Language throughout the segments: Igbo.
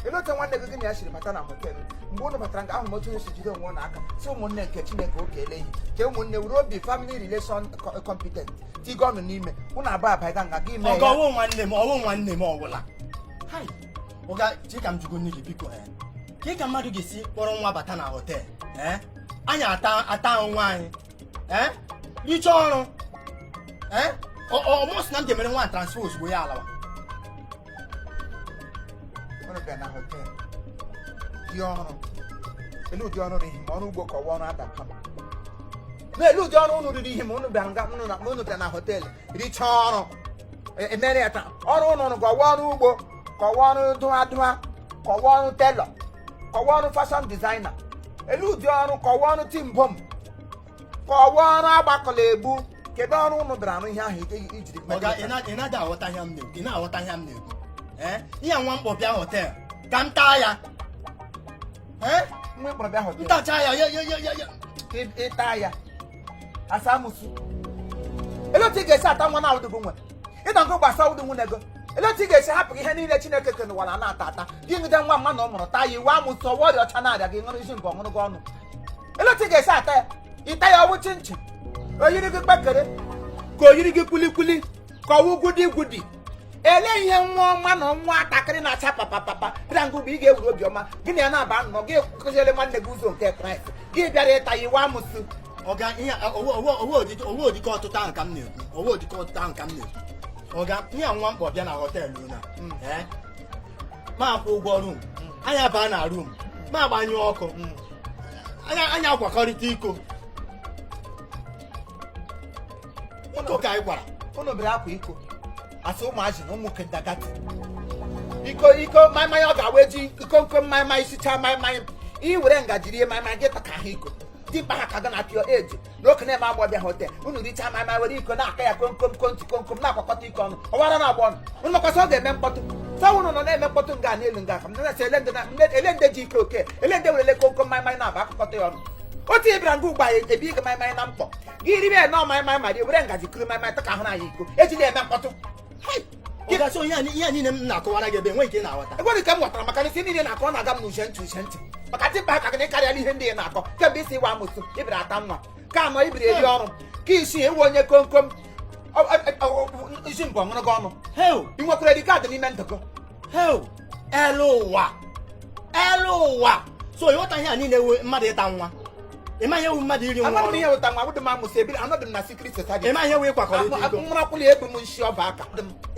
Elota nwanne gị gịnị ya shiri mata na hotel mgbe unu batara nga ahụ moto esi jide onwe na aka si ụmụnne nke Chineke oke eleghị ke ụmụnne wuru obi family relation competent tiga ọnụ n'ime unu abụọ abaiga nga gị mee ya ọgọwụ nwanne m ọwụla ọga chika m jugo nne gị biko ka ị ka mmadụ ga-esi kpọrọ nwa bata na hotel anyị ata nwa anyị richa ọrụ ọmụsị na m ga-emere nwa transfer ozugbo ya alawa na hotel dị ọrụ elu ụdị ọrụ n'ihi ma ọrụ ugbo kọwa ọrụ adaka na elu ụdị ọrụ unu riri ihe ma unu bịa nga unu bịa na hotel richa ọrụ emere ya taa ọrụ unu kọwa ọrụ ugbo kọwa ọrụ dụadụa kọwa ọrụ telọ kọwa ọrụ fashion designer elu ụdị ọrụ kọwa ọrụ timbom kọwa ọrụ agbakọla egbu kedu ọrụ unu bịara arụ ihe ahụ ijiri ị na-adị aghọta ihe m na-ekwu ị na-aghọta ihe m na-ekwu ihe nwa mkpọ bịa hotel ka m taa ya nwa mkpọrọ bịa hotel ntacha ya ịta ya asamusu elotu ị ga-esi ata nwa na awụdịgo nwe ịdọ nkụ gbasa awụdị nwunye go elotu ị ga-esi hapụ ihe niile Chineke kenụwara na-ata ata gị ngide nwa mma na ọ mụrụ taa ya iwe amụsụ ọwa ọrịa ọcha na-arịa gị ṅụrụ isi mbọ ọṅụrụ gị ọnụ elotu ị ga-esi ata ya ịta ya ọwụ chinchin oyiri gị kpekere ka oyiri gị kwilikwili ka ọwụ gwudi ele ihe nwa ọma na nwa atakịrị na-acha papapapa bịa ngụ bụ ị ga-ewuru obiọma gị na ya na-aba nnọọ gị kụziere nwanne gị ụzọ nke Kraịst gị bịara ịta ya iwe amụsụ owe odike ọtụtụ ahụ ka m na-ekwu owe odike ọtụtụ ahụ ka m na-ekwu ọga ihe nwa mkpọ bịa na họteelụ na ma akwụ ụgwọ rum anya baa na rum ma agbanyụ ọkụ anya akwakọrịta iko ka anyị gwara unu bịara akwa iko asị ụmụazị na ụmụ kendagati iko mmanya ọ ga-awa eji iko nko mmanya isicha mmanya ị were ngaji rie mmanya gị taka ha iko dimkpa ha ka ga na pio eji na okenye ma agbọbịa hotel unu richa mmanya were iko na-aka ya komkom na-akwakọta iko ọnụ ọwara na agba ọnụ unu makọsị ọ ga-eme mkpọtụ sọwụnụ nọ na-eme mkpọtụ nga n'elu nga ka m na-esi ele ndị ji ike oke ele ndị werele komkom mmanya na-aba akụkọta ya ọnụ otu ịbịara nga ugbo anyị ebi ike mmanya na mkpọ gị ribe ya nọọ mmanya ma rie were ngaji kiri mmanya taka ahụ na ya iko ejila eme mkpọtụ so ihe niile m na-akọwara gị ebe enwe ike na-aghọta egwere ka m ghọtara maka isi niile na-akọ na-aga m n'uche ntị maka timkpa aka gị karịala ihe ndị ị na-akọ kemgbe isi iwa amụsụ ibiri ata nwa ka anọ ibiri eri ọrụ ka isi ewu onye komkom isi mbọ ṅụrụ gị ọnụ ị nwekwara edi kaadị n'ime ndụgọ elu ụwa so ịghọta ihe a niile ewe mmadụ ịta nwa ịma ihe ewu mmadụ iri nwa ọrụ ihe ụta nwa wụdị m amụsị ebiri anọdị m na secret society ịma ihe ewu ịkwakọrịta iko mrakwụli egbu m nshi ọba aka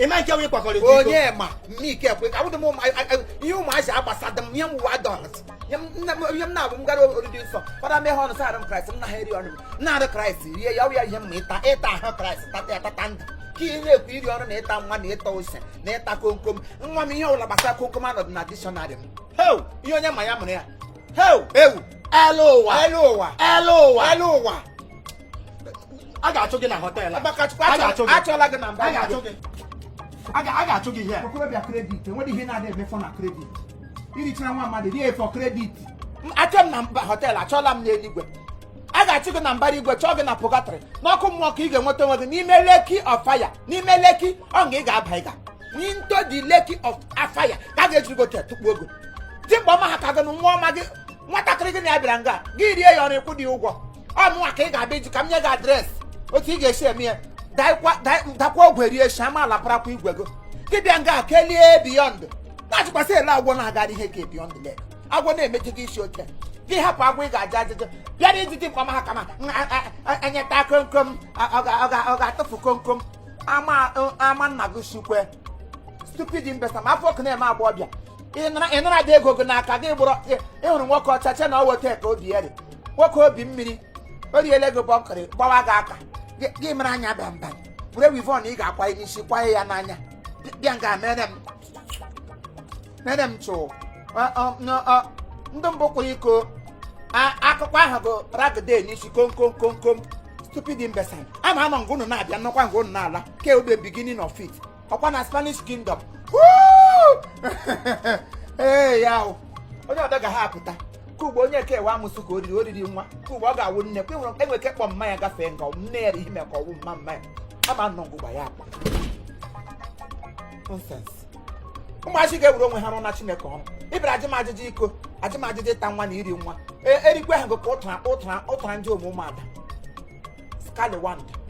ịma nke ewu ịkwakọrịta iko onye ma mmike ekwe ka wụdị m ihe ụmụazị agbasadị m ihe m ụwa dọlas ihe m na-abụ m gara oriri nsọ fada meghe ọnụ sa arụ m Kraịst m na ha eri ọnụ m na-arụ Kraịst rie ya ya ihe m ịta ahụ Kraịst tata ya tata ndụ ka ị na-ekwu iri ọrụ na ịta nwa na ịta ose na ịta komkom nwa m ihe ọbụla gbasara komkom anọdụ na dictionary m ihe onye ma ya mụrụ ya ewu elu ụwa a ga-achụ gị na họteelụ achọla gị na mba a ga-achụ gị ihe okorobịa kredit enwere ihe na-adị emefọ na kredit irichara nwa mmadụ rie efọ kredit achọ m na mba họteelụ achọla m n'eluigwe a ga-achụ gị na mbara igwe chọọ gị na pụgatrị n'ọkụ mmụọ ka ị ga-enweta onwe gị n'ime leki of fire n'ime leki ọ ga ị ga-aba ịga n'into di leki of fire ka a ga-ejiri gị oke tukpu ogo dimkpa ọma ha ka gị nwa ọma gị nwatakịrị gị na ya bịara nga gị rie ya ọrụ ịkwụ dị ụgwọ ọmụnwa ka ị ga-abịa iji ka m nye gị adreesị otu ị ga-esi eme ya dakwa ogwe rie shi amaala parakwa igwe gị gị bịa nga kelie biyọnd na-achịkwasị ele agwọ na-agara ihe ka biyọnd leg agwọ na-emechi gị isi oche gị hapụ agwọ ị ga-aja ajụjụ bịara ijiji mkpa ọma ha kama enyeta komkom ọ ga-atụfu komkom ama nna gị shikwe stupid mbesa ma afọ ọkụ na-eme agbọbịa ị nara dị ego gị n'aka gị bụrụ ịhụrụ nwoke ọchacha na ọ weta ka obi eri nwoke obi mmiri o riele gị bọnkịrị gbawa gị aka gị mere anya bamba were wivon ị ga-akwa n'isi kwaye ya n'anya bịa nga mere m chụ ndị mbụ kwụrụ iko akụkọ ahụ bụ ragide n'isi kom stupid imbecile. Ama anọ ngunu na-abịa nnọkwa ngunu na-ala ke obe beginning of it. Ọkwa na Spanish Kingdom. Ee ya onye ọdọ ga ha apụta ka ugbo onye kewa amụsụ ka oriri nwa ka ugbo ọ ga-awụ nne kwa enwere kekpọ mmanya gafee nga nne ya ime ka ọwụ mma mmanya ama nọ ngụgba ya akpa nonsense. Ụmụachi ga-ewere onwe ha rụ na Chineke ọrụ ịbịara ajụmajụjụ iko ajụmajụjụ ịta nwa na iri nwa erikwe ha ka ụtara ndị ụmụ ụmụada Scallywand.